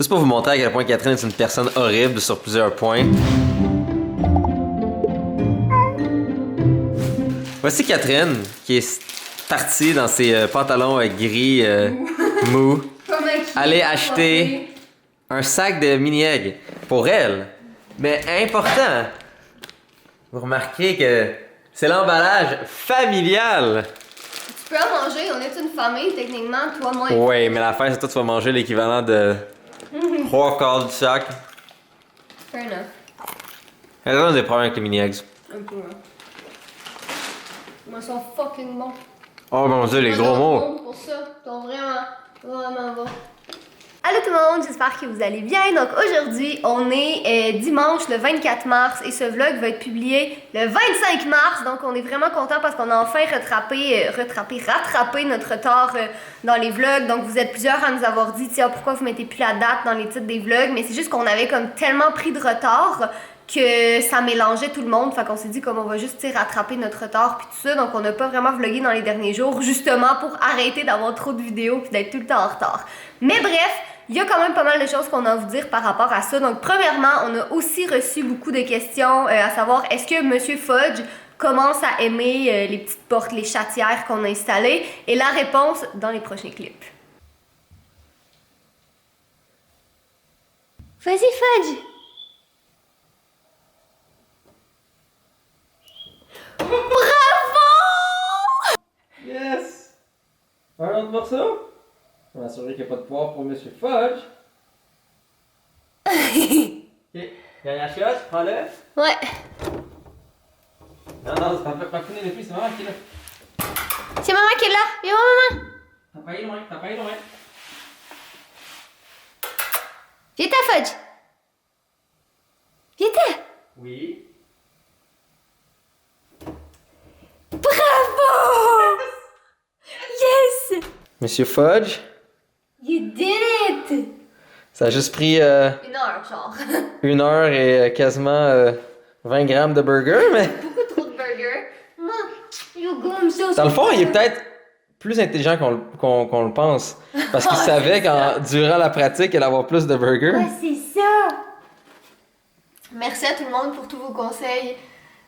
Juste pour vous montrer à quel point Catherine est une personne horrible sur plusieurs points. Voici Catherine qui est partie dans ses pantalons gris mou. Aller acheter un sac de mini-eggs pour elle. Mais important, vous remarquez que c'est l'emballage familial. Tu peux en manger, on est une famille techniquement, toi, moi et Oui, mais l'affaire c'est que toi tu vas manger l'équivalent de 3/4 du sac. Fair enough. Elle a des problèmes avec les mini-eggs. Un peu, hein. Ils sont fucking bons. Oh mon dieu, les gros mots. Pour ça, ils sont vraiment bons. Allô tout le monde, j'espère que vous allez bien. Donc aujourd'hui, on est dimanche le 24 mars et ce vlog va être publié le 25 mars. Donc on est vraiment content parce qu'on a enfin rattrapé notre retard dans les vlogs. Donc vous êtes plusieurs à nous avoir dit, tiens, pourquoi vous mettez plus la date dans les titres des vlogs. Mais c'est juste qu'on avait comme tellement pris de retard que ça mélangeait tout le monde, fait qu'on s'est dit comme on va juste rattraper notre retard puis tout ça, donc on n'a pas vraiment vlogué dans les derniers jours, justement pour arrêter d'avoir trop de vidéos puis d'être tout le temps en retard. Mais bref, il y a quand même pas mal de choses qu'on a à vous dire par rapport à ça. Donc premièrement, on a aussi reçu beaucoup de questions, à savoir est-ce que Monsieur Fudge commence à aimer les petites portes, les chatières qu'on a installées, et la réponse dans les prochains clips. Vas-y Fudge! Bravo! Yes! Un autre morceau? Je vais m'assurer qu'il n'y a pas de poire pour Monsieur Fudge. Ok, dernière shot, prends-le. Ouais. Non, c'est pas fini depuis, c'est maman qui est là. C'est maman qui est là. Viens maman. T'as pas eu loin, t'as pas eu loin. Viens ta Fudge. Viens ta. Oui. Bravo! Yes! Monsieur Fudge, You did it! ça a juste pris 1 heure, genre. 1 heure et quasiment 20 grammes de burger, mais Beaucoup trop de burgers. You gomme ça. dans le fond, il est peut-être plus intelligent qu'on le pense. Parce qu'il savait durant la pratique, elle allait avoir plus de burgers. Ouais, c'est ça! Merci à tout le monde pour tous vos conseils.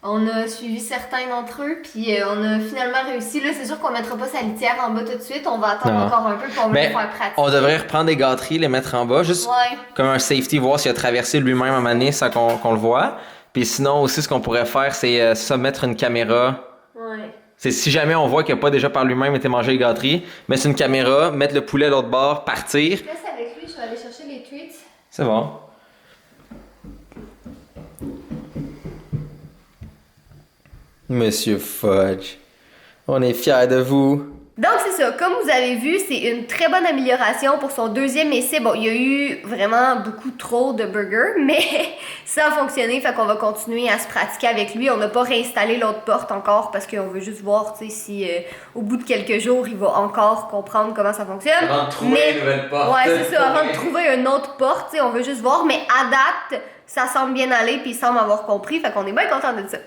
On a suivi certains d'entre eux, puis on a finalement réussi. Là, c'est sûr qu'on mettra pas sa litière en bas tout de suite. On va attendre encore un peu pour me le faire pratiquer. On devrait reprendre des gâteries, les mettre en bas, juste comme un safety, voir s'il a traversé lui-même à un moment donné sans qu'on le voit. Puis sinon, aussi, ce qu'on pourrait faire, c'est mettre une caméra. Ouais. C'est si jamais on voit qu'il n'a pas déjà par lui-même été mangé les gâteries, mettre une caméra, mettre le poulet à l'autre bord, partir. Je laisse avec lui, je vais aller chercher les treats. C'est bon. Monsieur Fudge, on est fiers de vous. Donc c'est ça, comme vous avez vu, c'est une très bonne amélioration pour son deuxième essai. Bon, il y a eu vraiment beaucoup trop de burgers, mais ça a fonctionné, fait qu'on va continuer à se pratiquer avec lui. On n'a pas réinstallé l'autre porte encore parce qu'on veut juste voir si au bout de quelques jours, il va encore comprendre comment ça fonctionne. Avant de trouver une nouvelle porte. Ouais, c'est ça, avant de trouver une autre porte, on veut juste voir, mais à date, ça semble bien aller puis il semble avoir compris, fait qu'on est bien content de ça.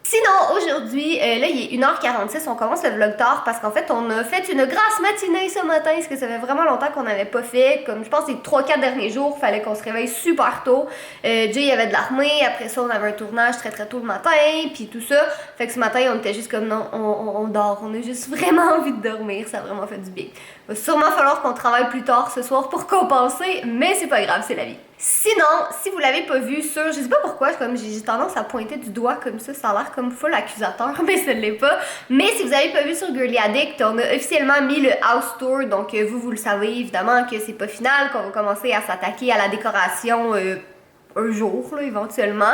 Sinon, aujourd'hui, là, il est 1h46, on commence le vlog tard parce qu'en fait, on a fait une grasse matinée ce matin, ce que ça fait vraiment longtemps qu'on n'avait pas fait. Comme je pense les 3-4 derniers jours, fallait qu'on se réveille super tôt. Jay, il y avait de l'armée, après ça, on avait un tournage très tôt le matin, puis tout ça. Fait que ce matin, on était juste comme non, on dort, on a juste vraiment envie de dormir, ça a vraiment fait du bien. Il va sûrement falloir qu'on travaille plus tard ce soir pour compenser, mais c'est pas grave, c'est la vie. Sinon, si vous l'avez pas vu sur, je sais pas pourquoi, comme j'ai tendance à pointer du doigt comme ça a l'air comme full accusateur, mais ça ne l'est pas. Mais si vous avez pas vu sur Girly Addict, on a officiellement mis le house tour, donc vous le savez évidemment que c'est pas final, qu'on va commencer à s'attaquer à la décoration un jour, là, éventuellement.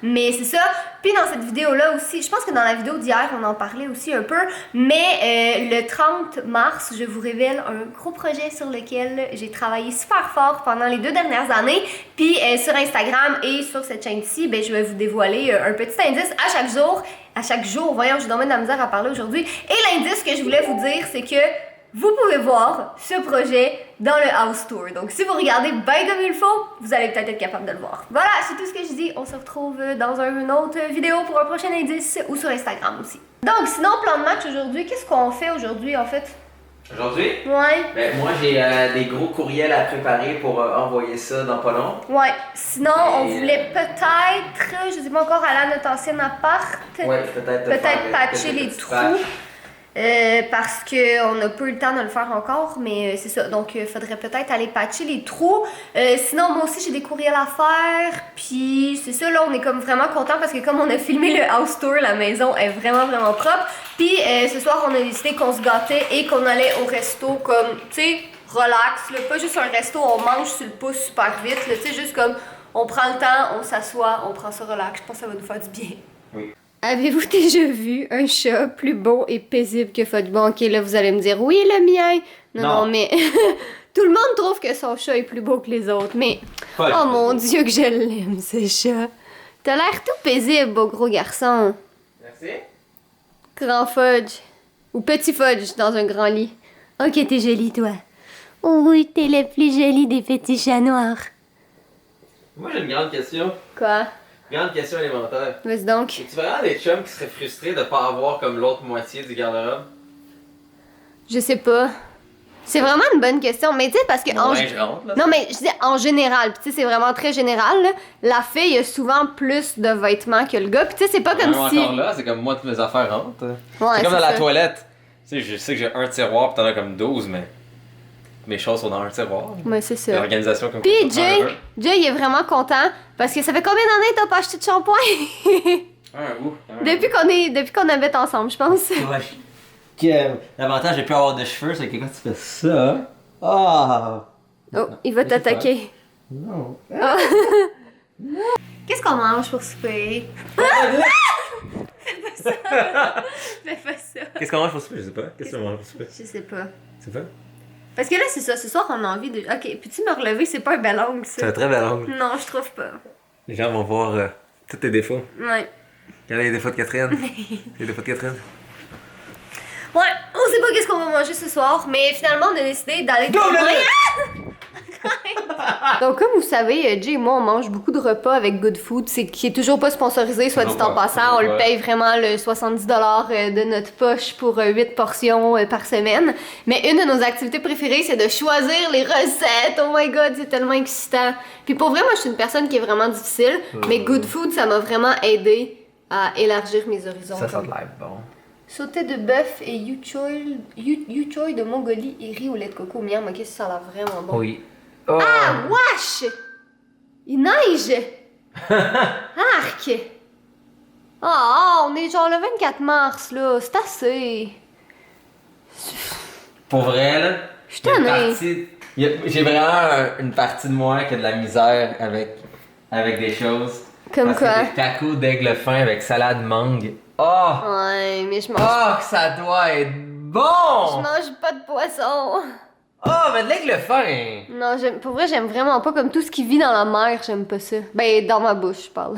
Mais c'est ça. Puis dans cette vidéo-là aussi, je pense que dans la vidéo d'hier, on en parlait aussi un peu, mais le 30 mars, je vous révèle un gros projet sur lequel j'ai travaillé super fort pendant les 2 dernières années. Puis sur Instagram et sur cette chaîne-ci, ben, je vais vous dévoiler un petit indice à chaque jour, voyons, je donne de la misère à parler aujourd'hui. Et l'indice que je voulais vous dire, c'est que vous pouvez voir ce projet dans le house tour. Donc si vous regardez bien comme il faut, vous allez peut-être être capable de le voir. Voilà, c'est tout ce que je dis. On se retrouve dans une autre vidéo pour un prochain indice ou sur Instagram aussi. Donc sinon, plan de match aujourd'hui, qu'est-ce qu'on fait aujourd'hui en fait? Aujourd'hui? Ouais. Ben, moi, j'ai des gros courriels à préparer pour envoyer ça dans pas long. Ouais. Sinon, on voulait peut-être, je sais pas encore, aller à notre ancien appart. Ouais, peut-être patcher les trous. Parce qu'on n'a pas eu le temps de le faire encore, mais c'est ça. Donc, il faudrait peut-être aller patcher les trous. Sinon, moi aussi, j'ai des courriels à faire. Puis, c'est ça, là, on est comme vraiment content parce que comme on a filmé le house tour, la maison est vraiment, vraiment propre. Puis, ce soir, on a décidé qu'on se gâtait et qu'on allait au resto comme, tu sais, relax. Là, pas juste un resto, on mange sur le pouce super vite. Tu sais, juste comme, on prend le temps, on s'assoit, on prend ça relax. Je pense que ça va nous faire du bien. Oui. Avez-vous déjà vu un chat plus beau et paisible que Fudge? Bon, ok, là, vous allez me dire, oui, le mien. Non, mais tout le monde trouve que son chat est plus beau que les autres, mais Fudge, oh mon Dieu que je l'aime, ce chat. T'as l'air tout paisible, beau gros garçon. Merci. Grand Fudge. Ou petit Fudge dans un grand lit. Ok, t'es joli, toi. Oh oui, t'es le plus joli des petits chats noirs. Moi, j'ai une grande question. Quoi? Grande question élémentaire. Vas-y donc. Es-tu vraiment des chums qui seraient frustrés de pas avoir comme l'autre moitié du garde-robe? Je sais pas. C'est vraiment une bonne question, mais tu sais, parce que... Je rentre, là. Non, mais je dis en général, puis tu sais, c'est vraiment très général, là. La fille a souvent plus de vêtements que le gars, puis tu sais, c'est pas comme Même si... encore là, c'est comme moi, toutes mes affaires rentrent. Ouais, c'est comme dans la ça. toilette. Tu sais, je sais que j'ai un tiroir pis t'en as comme 12, mais mes choses sont dans un tiroir. Ouais, c'est ça. L'organisation comme Puis Jay, il est vraiment content, parce que ça fait combien d'années t'as pas acheté de shampoing? Depuis qu'on habite ensemble, je pense. Ouais. L'avantage de plus avoir de cheveux, c'est que quand tu fais ça... Ah! Oh, il va t'attaquer. Non. Qu'est-ce qu'on mange pour souper? Fais pas ça. Qu'est-ce qu'on mange pour souper? Je sais pas. Qu'est-ce qu'on mange pour souper? Je sais pas. C'est pas? Parce que là, c'est ça, ce soir, on a envie de... Ok, peux-tu me relever? C'est pas un bel angle, ça. C'est un très bel angle. Non, je trouve pas. Les gens vont voir tous tes défauts. Ouais. Quels sont les défauts de Catherine? Les défauts de Catherine? Ouais, on sait pas qu'est-ce qu'on va manger ce soir, mais finalement, on a décidé d'aller... Donc, comme vous savez, Jay et moi, on mange beaucoup de repas avec Good Food, qui est toujours pas sponsorisé, soit dit en passant. On le paye vraiment le 70$ de notre poche pour 8 portions par semaine. Mais une de nos activités préférées, c'est de choisir les recettes. Oh my god, c'est tellement excitant. Puis pour vrai, moi, je suis une personne qui est vraiment difficile, mais Good Food, ça m'a vraiment aidé à élargir mes horizons. Ça de l'air bon. Sauté de bœuf et yuchoy de Mongolie et riz au lait de coco. Miam, ok, ça a l'air vraiment bon. Oui. Oh. Ah, wesh! Il neige! Arc! Ah, on est genre le 24 mars, là. C'est assez. Pour vrai, là, Je suis tannée. j'ai vraiment une partie de moi qui a de la misère avec des choses. Comme parce quoi? Que des tacos d'aigle fin avec salade mangue. Oh! Ouais, mais je mange. Oh, que ça doit être Je bon! mange pas de poisson. Oh, mais de l'aigle fin! Non, pour vrai, j'aime vraiment pas. Comme tout ce qui vit dans la mer, j'aime pas ça. Ben, dans ma bouche, je parle.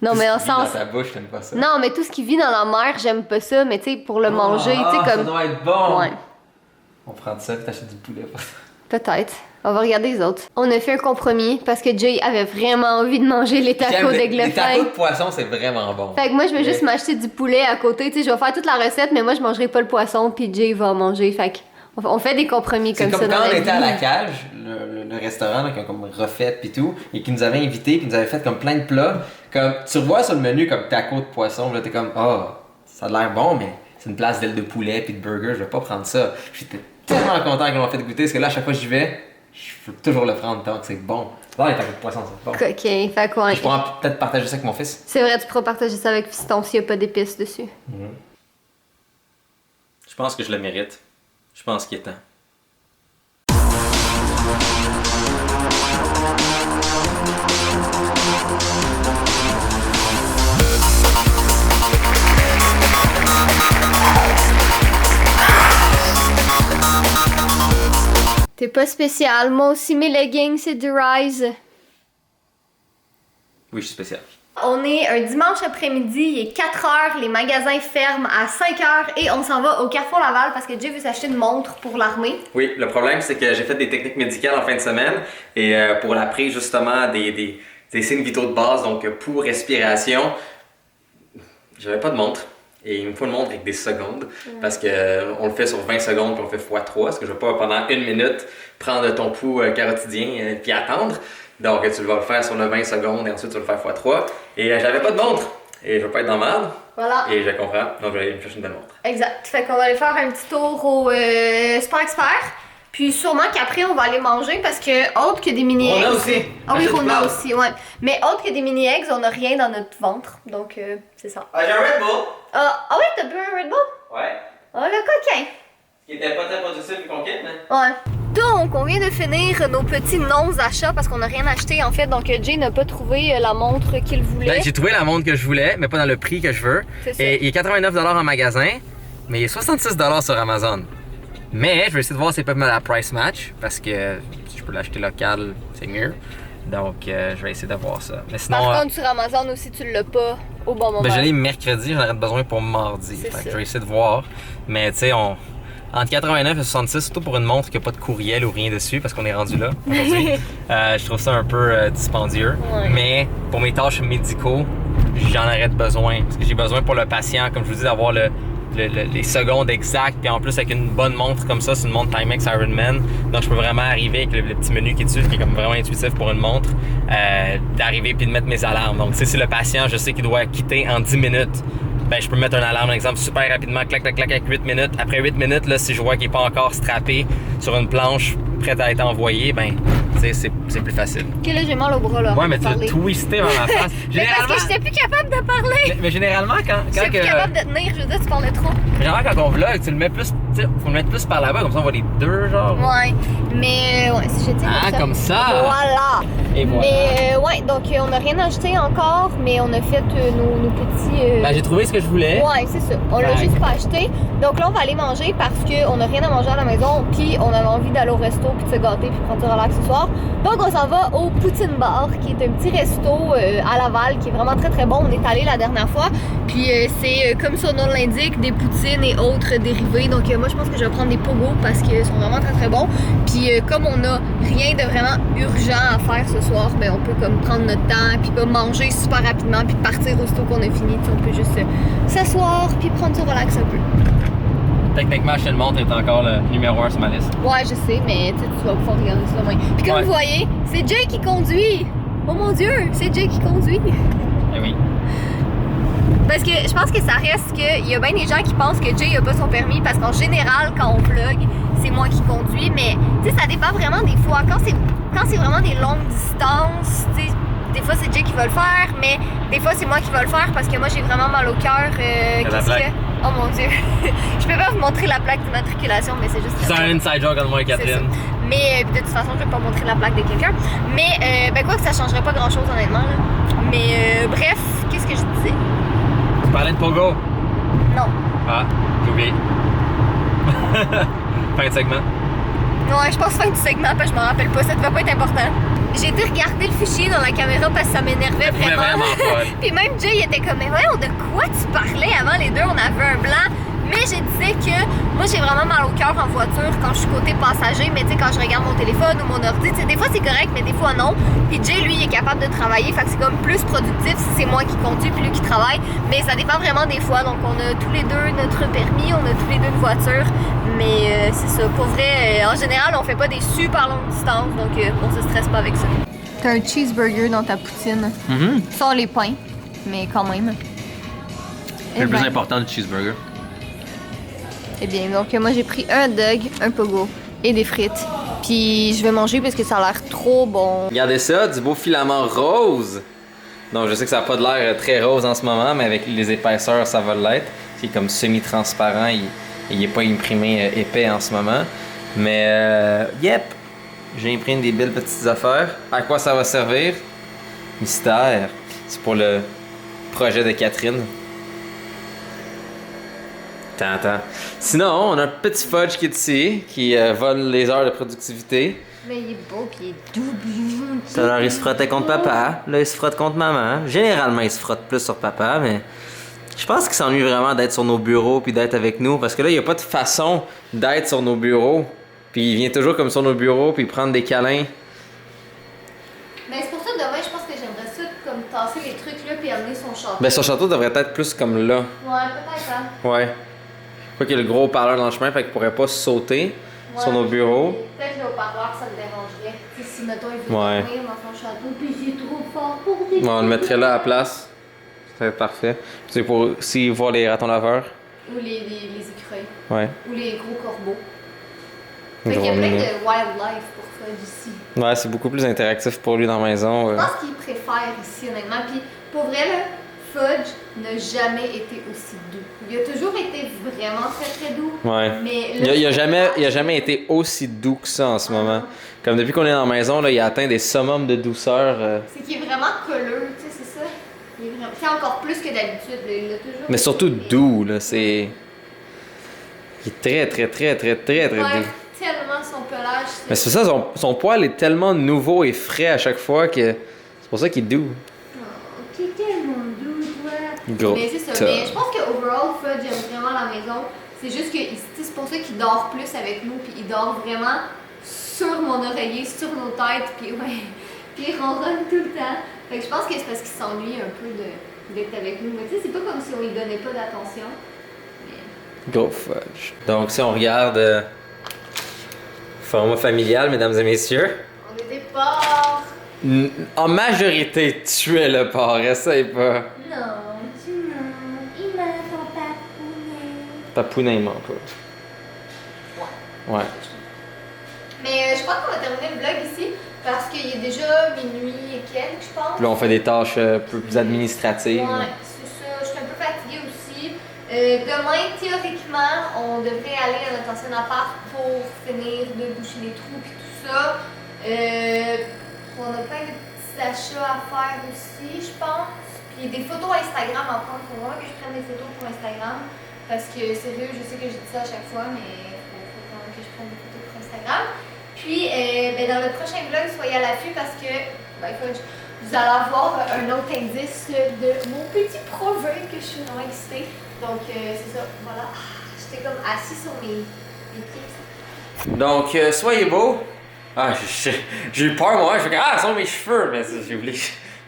Non, mais en sens. Dans ta bouche, t'aimes pas ça? Non, mais tout ce qui vit dans la mer, j'aime pas ça. Mais tu sais, pour le manger, tu sais, Ça comme. doit être bon! Ouais. On prend de ça et t'achètes du poulet. Peut-être. On va regarder les autres. On a fait un compromis parce que Jay avait vraiment envie de manger les tacos d'aigle Les tacos fin. de poisson, c'est vraiment bon. Fait que moi, je vais juste m'acheter du poulet à côté. Tu sais, je vais faire toute la recette, mais moi, je mangerai pas le poisson, puis Jay va en manger. Fait que on fait des compromis comme ça. C'est comme quand dans on la était à vie. la cage, le restaurant là, qui a comme refait pis tout, et qui nous avait invités, qui nous avait fait comme plein de plats. Comme tu revois sur le menu comme tacos de poisson, là t'es comme ça a l'air bon, mais c'est une place d'ailes de poulet puis de burger, je vais pas prendre ça. J'étais tellement content qu'ils m'ont fait goûter, parce que là à chaque fois que j'y vais, je veux toujours le prendre tant que c'est bon. Bon, les tacos de poisson, c'est bon. Ok, fait quoi? Je pourrais peut-être partager ça avec mon fils. C'est vrai, tu pourras partager ça avec Fiston s'il y a pas d'épices dessus. Je pense que je le mérite. Je pense qu'il est temps. T'es pas spécial. Moi aussi, mes leggings, c'est du Rise. Oui, je suis spécial. On est un dimanche après-midi, il est 4h, les magasins ferment à 5h et on s'en va au Carrefour Laval parce que Jay veut s'acheter une montre pour l'armée. Oui, le problème c'est que j'ai fait des techniques médicales en fin de semaine et pour la prise justement des signes vitaux de base, donc pouls, respiration, j'avais pas de montre. Et il me faut une montre avec des secondes parce que on le fait sur 20 secondes puis on fait x3 parce que je vais pas pendant 1 minute prendre ton pouls carotidien puis attendre. Donc tu vas le faire sur le 20 secondes et ensuite tu vas le faire x3. Et j'avais pas de montre et je vais pas être dans le mal. Voilà. Et je comprends. Donc je vais aller me chercher une belle montre. Exact. Fait qu'on va aller faire un petit tour au Sport Expert. Puis sûrement qu'après on va aller manger parce que autre que des mini eggs. Rona aussi. Ah oui, Rona aussi, ouais. Mais autre que des mini eggs, on n'a rien dans notre ventre. Donc c'est ça. Ah, j'ai un Red Bull. Ah oui, t'as bu un Red Bull? Ouais. Oh le coquin. Qui était pas très productif et qu'on quitte, mais. Ouais. Donc, on vient de finir nos petits non-achats parce qu'on n'a rien acheté en fait. Donc, Jay n'a pas trouvé la montre qu'il voulait. Ben, j'ai trouvé la montre que je voulais, mais pas dans le prix que je veux. C'est ça. Et il est 89$ en magasin, mais il est 66$ sur Amazon. Mais je vais essayer de voir s'ils peuvent mettre la price match parce que si je peux l'acheter local, c'est mieux. Donc, je vais essayer de voir ça. Mais sinon. Par contre, sur Amazon aussi, tu l'as pas au bon moment. Ben, je l'ai mercredi, j'en aurais besoin pour mardi. Fait que je vais essayer de voir. Mais tu sais, entre 89 et 66, surtout pour une montre qui n'a pas de courriel ou rien dessus, parce qu'on est rendu là aujourd'hui, je trouve ça un peu dispendieux. Ouais. Mais pour mes tâches médicaux, j'en aurais besoin. Parce que j'ai besoin pour le patient, comme je vous dis, d'avoir les secondes exactes. Puis en plus, avec une bonne montre comme ça, c'est une montre Timex Ironman. Donc je peux vraiment arriver avec le petit menu qui est dessus, qui est comme vraiment intuitif pour une montre, d'arriver puis de mettre mes alarmes. Donc si le patient, je sais qu'il doit quitter en 10 minutes, ben, je peux mettre un alarme, par exemple, super rapidement, clac, clac, clac, avec 8 minutes. Après 8 minutes, là, si je vois qu'il n'est pas encore strappé sur une planche prête à être envoyé, ben, tu sais, c'est plus facile. Ok, là, j'ai mal au bras, là. Ouais, mais tu l'as twisté dans ma face. Mais parce que j'étais plus capable de parler. Mais généralement, quand J'étais plus capable de tenir, je veux dire, tu parlais trop. Généralement, quand on vlog, tu le mets plus, tu sais, faut le mettre plus par là-bas, comme ça, on voit les deux, genre. Ouais, mais, ouais, si je tiens Ah, comme ça. Voilà. Et voilà. Mais, ouais, donc, on n'a rien acheté encore, mais on a fait nos petits. Ben, j'ai trouvé ce que je voulais. Ouais, c'est ça. On l'a juste pas acheté. Donc là, on va aller manger parce qu'on n'a rien à manger à la maison. Puis on avait envie d'aller au resto, puis de se gâter, puis prendre du relax ce soir. Donc on s'en va au Poutine Bar, qui est un petit resto à Laval, qui est vraiment très très bon. On est allé la dernière fois. Puis c'est comme son nom l'indique, des poutines et autres dérivés. Donc moi, je pense que je vais prendre des pogos parce qu'ils sont vraiment très très bons. Puis comme on n'a rien de vraiment urgent à faire ce soir, ben on peut comme prendre notre temps, puis pas manger super rapidement, puis partir aussitôt qu'on a fini. T'sais, on peut juste s'asseoir, puis prendre du relax un peu. Techniquement, chez le montre est encore le numéro 1 sur ma liste. Ouais, je sais, mais tu vas pouvoir regarder ça demain. Puis comme vous voyez, c'est Jay qui conduit. Oh mon Dieu, c'est Jay qui conduit. Eh oui. Parce que je pense que ça reste qu'il y a bien des gens qui pensent que Jay n'a pas son permis parce qu'en général, quand on vlog, c'est moi qui conduis. Mais tu sais, ça dépend vraiment des fois. Quand c'est vraiment des longues distances, tu sais, des fois c'est Jay qui va le faire, mais des fois c'est moi qui va le faire parce que moi j'ai vraiment mal au cœur. Qu'est-ce que... Oh mon Dieu. Je peux pas vous montrer la plaque d'immatriculation, mais c'est juste... C'est un inside joke entre moi et Catherine. Mais de toute façon, je vais pas montrer la plaque de quelqu'un. Mais ben quoi que ça changerait pas grand chose honnêtement. Là. Mais bref, qu'est-ce que je disais? Tu parlais de Pogo? Non. Ah, j'ai oublié. Fin de segment. Ouais, je pense fin du segment parce que je m'en rappelle pas, ça devait pas être important. J'ai été regarder le fichier dans la caméra parce que ça m'énervait vraiment. Puis même Jay il était comme, mais voyons, de quoi tu parlais avant les deux? On avait un blanc. Mais je disais que moi j'ai vraiment mal au cœur en voiture quand je suis côté passager, mais tu sais quand je regarde mon téléphone ou mon ordi, tu sais des fois c'est correct mais des fois non. Puis Jay lui il est capable de travailler, fait que c'est comme plus productif si c'est moi qui conduis puis lui qui travaille. Mais ça dépend vraiment des fois, donc on a tous les deux notre permis, on a tous les deux une voiture. Mais c'est ça, pour vrai, en général on fait pas des super longues distances, donc on se stresse pas avec ça. T'as un cheeseburger dans ta poutine, sans les pains, mais quand même. C'est le plus important du cheeseburger. Eh bien, donc moi j'ai pris un dog, un pogo et des frites. Puis je vais manger parce que ça a l'air trop bon. Regardez ça, du beau filament rose. Donc je sais que ça n'a pas de l'air très rose en ce moment, mais avec les épaisseurs ça va l'être. C'est comme semi-transparent, il n'est pas imprimé épais en ce moment. Mais yep, j'ai imprimé des belles petites affaires. À quoi ça va servir? Mystère. C'est pour le projet de Catherine. Attends. Sinon, on a un petit fudge qui est ici, qui vole les heures de productivité. Mais il est beau pis il est doux. Tout à l'heure, il se frottait contre papa. Là, il se frotte contre maman. Généralement, il se frotte plus sur papa, mais je pense qu'il s'ennuie vraiment d'être sur nos bureaux puis d'être avec nous. Parce que là, il n'y a pas de façon d'être sur nos bureaux. Puis il vient toujours comme sur nos bureaux puis prendre des câlins. Mais c'est pour ça, demain, je pense que j'aimerais ça comme tasser ces trucs-là puis amener son château. Ben, son château devrait être plus comme là. Ouais, peut-être, hein. Ouais. Quoi qu'il y ait le gros haut-parleur dans le chemin, fait qu'il pourrait pas sauter sur nos bureaux. Peut-être le haut-parleur, ça me dérangerait. T'sais, si, mettons, il veut Ouais. dormir dans son château puis il est trop fort pour des Bon, on le mettrait là à la place. Ça va être parfait. Puis c'est pour s'il voit les ratons laveurs. Ou les écureuils. Ouais. Ou les gros corbeaux. Les Fait qu'il y a gros plein de minets. wildlife pour Fudge ici. Ouais, c'est beaucoup plus interactif pour lui dans la maison. Je pense qu'il préfère ici, honnêtement. Puis pour vrai, là, Fudge n'a jamais été aussi doux. Il a toujours été vraiment très très doux. Ouais. Mais là, Il a jamais été aussi doux que ça en ce moment. Comme depuis qu'on est dans la maison, là, il a atteint des summums de douceur. C'est qu'il est vraiment colleux, tu sais, c'est ça. Il est vraiment... C'est encore plus que d'habitude. Il a toujours. Mais surtout doux, là. C'est. Il est très, très, très, très, très, très Ouais, doux. tellement son pelage. Mais c'est ça, son poil est tellement nouveau et frais à chaque fois que c'est pour ça qu'il est doux. Oh, t'es tellement doux, toi. Gros. Mais c'est ça. Mais je pense que overall, Fudge aime vraiment la maison. C'est juste que c'est pour ça qu'il dort plus avec nous. Puis il dort vraiment sur mon oreiller, sur nos têtes. Puis ouais. Puis il ronronne tout le temps. Fait que je pense que c'est parce qu'il s'ennuie un peu d'être avec nous. Mais tu sais, c'est pas comme si on lui donnait pas d'attention. Go Fudge. Donc, si on regarde format familial, mesdames et messieurs, On est des porcs. en majorité, tu es le porc, essaye pas. Non, tu mens. Il m'a son papounet. Papounet, il ment pas. Ouais. Mais je crois qu'on va terminer le vlog ici parce qu'il est déjà minuit et quelques, je pense. Puis là, on fait des tâches un peu plus administratives. Ouais, c'est ça. Je suis un peu fatiguée aussi. Demain, théoriquement, on devrait aller à notre ancien appart pour finir de boucher les trous et tout ça. On a plein de petits achats à faire aussi, je pense. Puis des photos Instagram à prendre. Faut vraiment que je prenne des photos pour Instagram. Parce que sérieux, je sais que je dis ça à chaque fois, mais faut quand même que je prenne des photos pour Instagram. Puis dans le prochain vlog, soyez à l'affût parce que vous allez avoir un autre indice de mon petit projet que je suis vraiment excitée. Donc c'est ça, voilà. J'étais comme assis sur mes pieds. Donc, soyez beaux. Ah, j'ai eu peur, moi. Je fais que, ah, ce sont mes cheveux. Mais j'ai oublié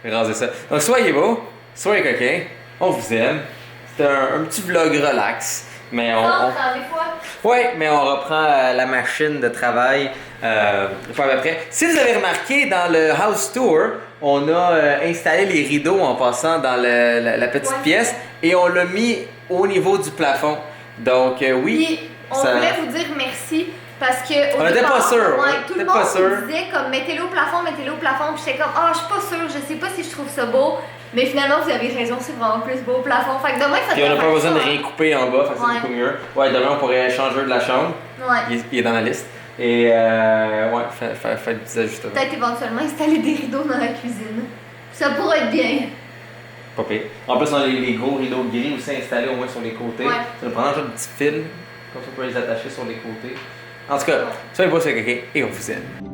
de raser ça. Donc, soyez beaux, soyez coquins. On vous aime. C'est un petit vlog relax. Mais Des fois. Ouais, mais on reprend la machine de travail pas à peu près. Si vous avez remarqué, dans le house tour, on a installé les rideaux en passant dans la petite pièce et on l'a mis au niveau du plafond. Donc, oui. Puis, on voulait vous dire merci parce que. On n'était pas sûr. Tout le monde nous disait comme mettez-le au plafond, mettez-le au plafond. Puis j'étais comme, ah, je suis pas sûre, je sais pas si je trouve ça beau. Mais finalement, vous avez raison, c'est vraiment plus beau au plafond. Fait que demain, ça Puis on n'a pas besoin de rien couper en bas, fait que c'est beaucoup mieux. Ouais, demain, on pourrait changer de la chambre. Ouais. Il est dans la liste. Et ouais, fait des petits ajustements. Peut-être éventuellement installer des rideaux dans la cuisine. Ça pourrait être bien. Pas pire. En plus, on a les gros rideaux gris aussi installés au moins sur les côtés. Ouais. Ça nous prend un petit fil, comme ça on peut les attacher sur les côtés. En tout cas, soyez beaux, c'est quelqu'un et on vous aime.